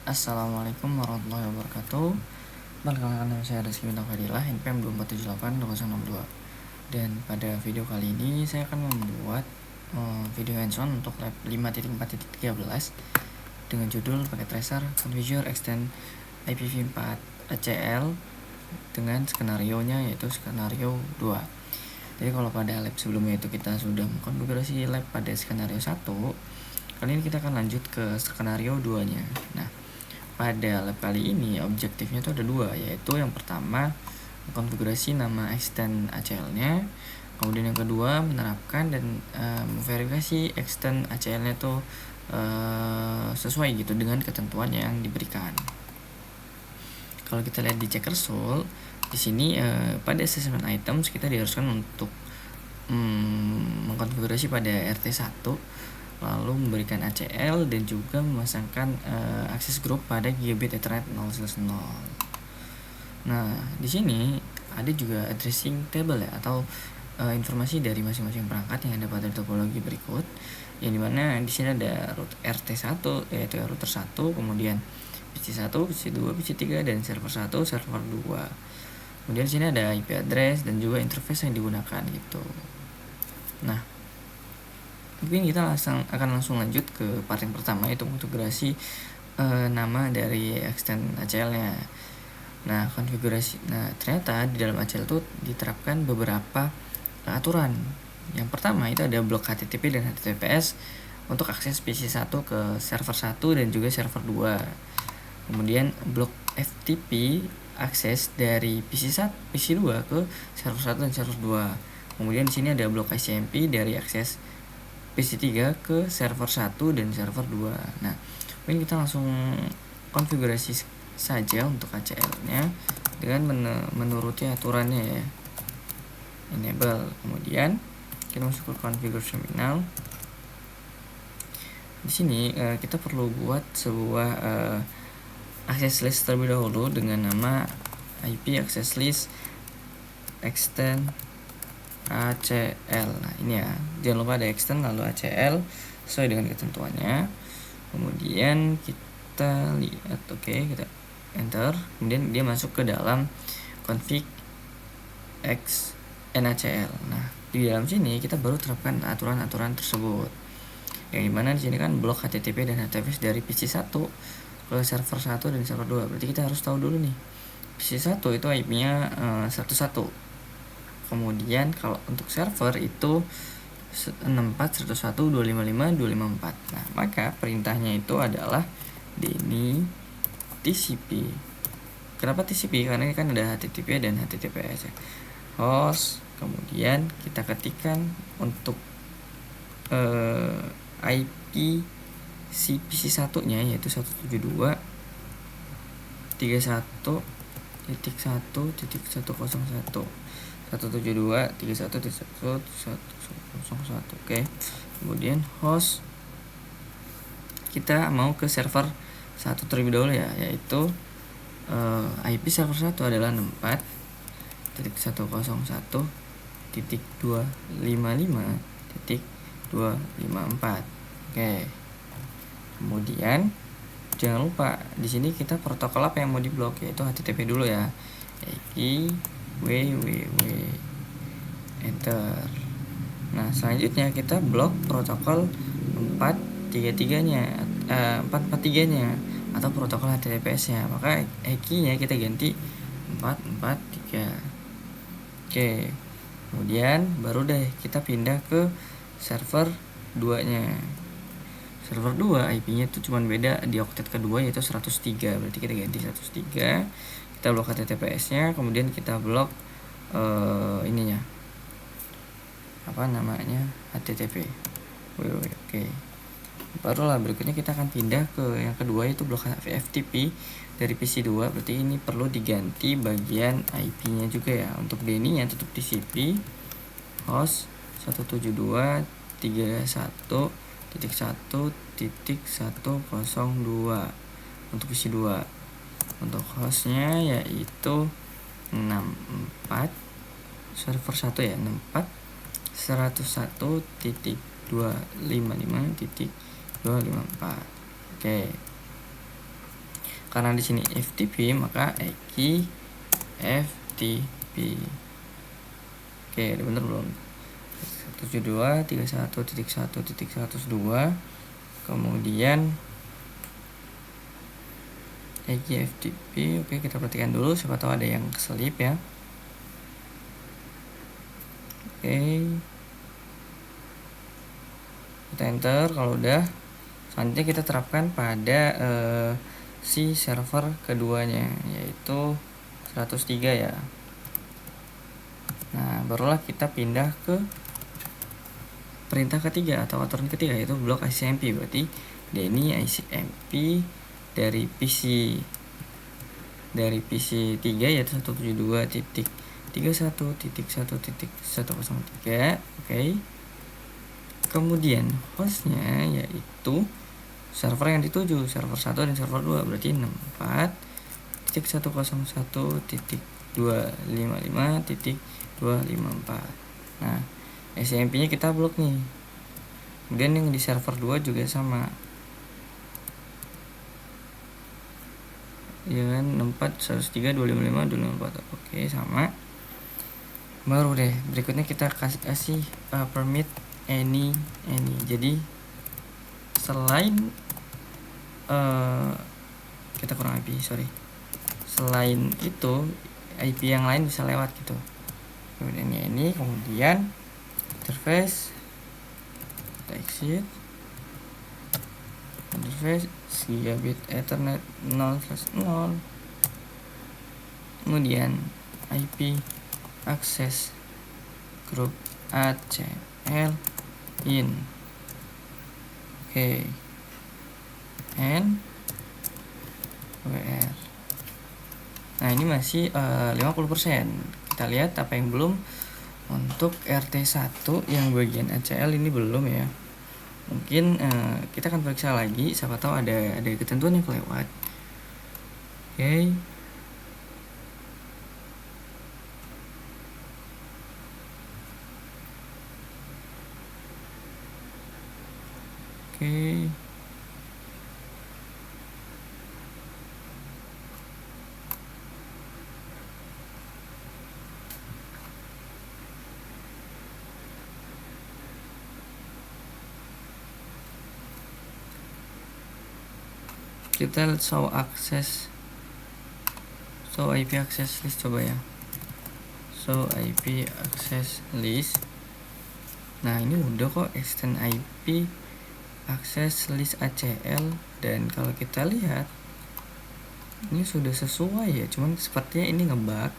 Assalamualaikum warahmatullahi wabarakatuh. Perkenalkan, nama saya Rizky Bintang Fadilah, NPM 24782062. Dan pada video kali ini saya akan membuat video hands-on untuk lab 5.4.13 dengan judul paket tracer configure extend IPv4 ACL dengan skenario-nya yaitu skenario 2. Jadi kalau pada lab sebelumnya itu kita sudah mengkonfigurasi lab pada skenario 1, kali ini kita akan lanjut ke skenario 2-nya. Nah, pada lab kali ini objektifnya itu ada dua, yaitu yang pertama konfigurasi nama extend ACL-nya, kemudian yang kedua menerapkan dan memverifikasi extend ACL-nya itu sesuai gitu dengan ketentuan yang diberikan. Kalau kita lihat di checker soul, di sini pada assessment items kita diharuskan untuk mengkonfigurasi pada RT1, lalu memberikan ACL dan juga memasangkan akses grup pada gigabit Ethernet 0/0. Nah, di sini ada juga addressing table ya, atau informasi dari masing-masing perangkat yang ada pada topologi berikut, yang dimana di sini ada root RT1 yaitu router 1, kemudian PC1, PC2, PC3 dan server 1, server 2. Kemudian di sini ada IP address dan juga interface yang digunakan gitu. Nah, mungkin kita akan langsung lanjut ke part yang pertama, yaitu konfigurasi nama dari extend ACL-nya. Nah, ternyata di dalam ACL itu diterapkan beberapa aturan. Yang pertama itu ada blok HTTP dan HTTPS untuk akses PC1 ke server 1 dan juga server 2. Kemudian blok FTP akses dari PC2 ke server 1 dan server 2. Kemudian di sini ada blok ICMP dari akses PC3 ke server 1 dan server 2. Nah, mungkin kita langsung konfigurasi saja untuk ACL-nya dengan menuruti aturannya ya. Enable, kemudian kita masuk ke configure terminal. Di sini kita perlu buat sebuah access list terlebih dahulu dengan nama IP access list extend ACL. Nah, ini ya, jangan lupa ada extend lalu ACL sesuai dengan ketentuannya. Kemudian kita lihat, kita enter, kemudian dia masuk ke dalam config NACL. Nah, di dalam sini kita baru terapkan aturan-aturan tersebut. Yang dimana di sini kan blok HTTP dan HTTPS dari PC1 ke server 1 dan server 2. Berarti kita harus tahu dulu nih. PC1 itu IP-nya 11. Kemudian kalau untuk server itu 64.101.255.254. Nah, maka perintahnya itu adalah deni TCP. Kenapa TCP? Karena ini kan ada HTTP dan HTTPS ya. Host, kemudian kita ketikkan untuk IP si PC1-nya yaitu 172.31.1.101 172.31.1.101. Oke. Kemudian host kita mau ke server 1 terlebih dahulu ya, yaitu IP server 1 adalah 64.101.255.254. Oke. Kemudian jangan lupa di sini kita protokol apa yang mau diblok, yaitu HTTP dulu ya. IP www, enter. Nah, selanjutnya kita blok protokol 433-nya atau protokol HTTPS-nya. Maka key-nya kita ganti 443. Oke. Kemudian baru deh kita pindah ke server 2-nya. Server 2 IP-nya itu cuma beda di oktet kedua yaitu 103. Berarti kita ganti 103. Kita blok HTTPS-nya, kemudian kita blok ininya. HTTP. Oke. Barulah berikutnya kita akan pindah ke yang kedua yaitu blok FTP dari PC2. Berarti ini perlu diganti bagian IP-nya juga ya. Untuk DNI-nya tetap TCP host 172.1.1.102 untuk PC2. Untuk hostnya yaitu 64 server 1 ya, 64 101.255.254. Oke. karena di sini FTP maka EKI FTP. Oke, udah bener belum? 172.31.1.102 kemudian EKI FTP. Oke, kita perhatikan dulu, siapa tahu ada yang keselip ya. Oke, kita enter. Kalau udah, selanjutnya kita terapkan pada si server keduanya, yaitu 103 ya. Nah, barulah kita pindah ke perintah ketiga atau aturan ketiga, yaitu blok ICMP. Berarti ini ICMP dari PC 3 yaitu 172.31.1.103. Oke. Kemudian hostnya yaitu server yang dituju, server 1 dan server 2, berarti 64.101.255.254. Nah, SMP-nya kita blok nih. Kemudian yang di server 2 juga sama. Ya kan, 64.103.255.254. Oke, sama. Baru deh, berikutnya kita kasih permit any. Jadi selain kita kurang IP, selain itu IP yang lain bisa lewat gitu. Kemudian ini kemudian interface exit interface gigabit ethernet 0/0, kemudian IP access group ACL in. Oke, and WR. Nah, ini masih 50%. Kita lihat apa yang belum. Untuk RT1 yang bagian ACL ini belum ya. Mungkin kita akan periksa lagi, siapa tahu ada ketentuan yang kelewat. Oke. Oke. Kita show IP access list, coba ya. Show IP access list. Nah, ini udah kok, extend IP access list ACL, dan kalau kita lihat ini sudah sesuai ya, cuman sepertinya ini ngebug.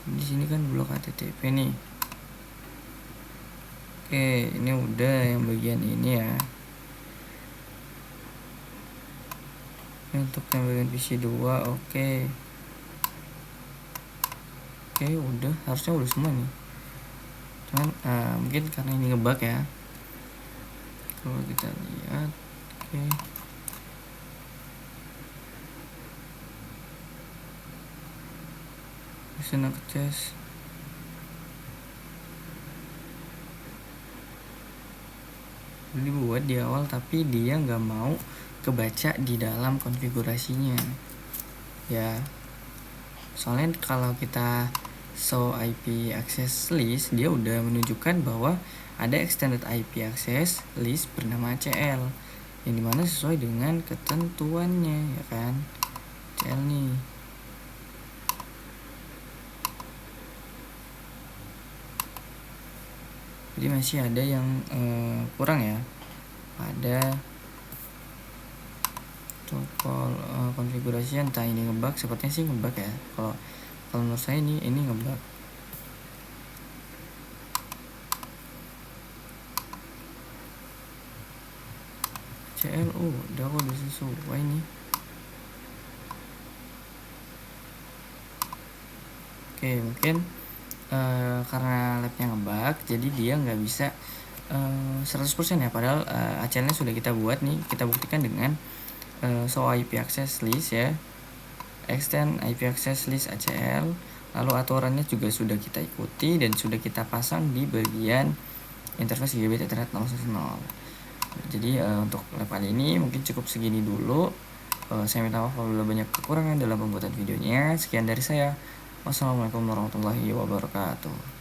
Di sini kan blok HTTP nih. Oke, ini udah yang bagian ini ya. Untuk yang bagian PC 2, oke. Oke, udah, harusnya udah semua nih. Cuman mungkin karena ini ngebug ya. Kalau kita lihat, oke. Bisa access. Udah dibuat di awal tapi dia nggak mau kebaca di dalam konfigurasinya ya. Soalnya kalau kita show IP access list, dia udah menunjukkan bahwa ada extended IP access list bernama ACL, yang dimana sesuai dengan ketentuannya ya kan, ACL nih. Jadi masih ada yang kurang ya pada konfigurasi, entah ini ngebug, sepertinya sih ngebug ya. Kalau menurut saya ini ngebug. CLU udah kok sesuai nih. Oke, mungkin karena labnya ngebug, jadi dia nggak bisa 100% ya. Padahal ACL-nya sudah kita buat nih, kita buktikan dengan show IP access list ya, extend IP access list ACL, lalu aturannya juga sudah kita ikuti dan sudah kita pasang di bagian interface gigabit ethernet 0/0. Jadi untuk lab kali ini mungkin cukup segini dulu. Saya minta maaf apabila banyak kekurangan dalam pembuatan videonya. Sekian dari saya. Wassalamualaikum warahmatullahi wabarakatuh.